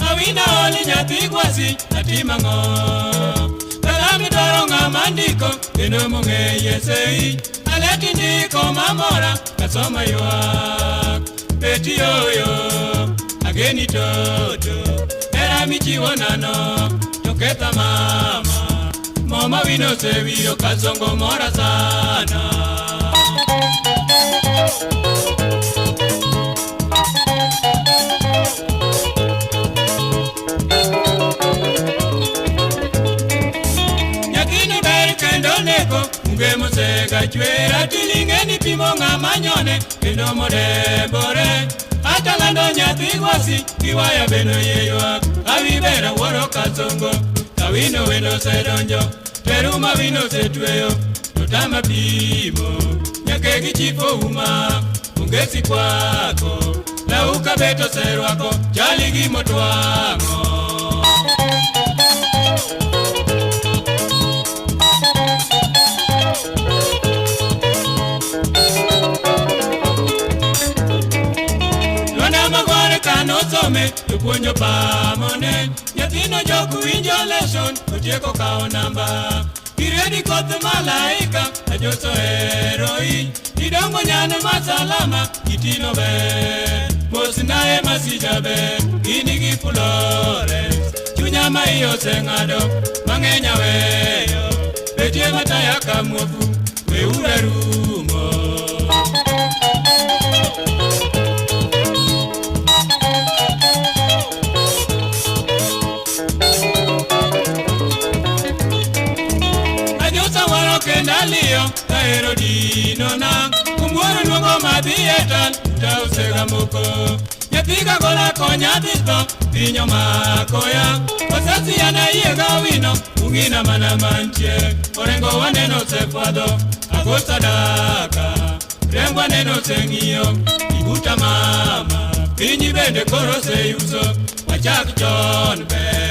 Awina oli nyathi gwasi atimango Kalami doro ng'amandiko kendo mong'eye sei Aleti ndiko mamora kasoma yuak Beti yoyo ageni toto Era michiwo nano toketha mama Mama wino sewiro kasongo mora sana Ngemo sega chwera tilingeni pimo ng'amanyone kendo modebore Atalando nyathi gwasi kiwaya beno yeyuak Awibera woro kasongo kawino weno sedonjo Teruma wino setweyo totama pimo Nyake gichifo uma ungesi kwako Lauka beto serwako chali gimotwang'o Nosome, tupuonjo pamone Nyathino joku winjo lesson Otieko kao namba Kiredi koth malaika Ajoso heroi Idongo nyane masalama Kitino be Mosinae masija be Gini gi Florence Chunya ma iyo sengado Mangenya weyo Betie mataya kamwofu Weura rumo Kendalio kaero dino na Kumworo nuongo madhietal Tausega moko Nyathiga gola konya dhito Pinyo makoya Wasasi yana iega wino Ungina mana manche Orengo waneno sefado Agosta daka Rengo waneno sengio Ibuta mama Pinyi bende koro se yuso Wachak John be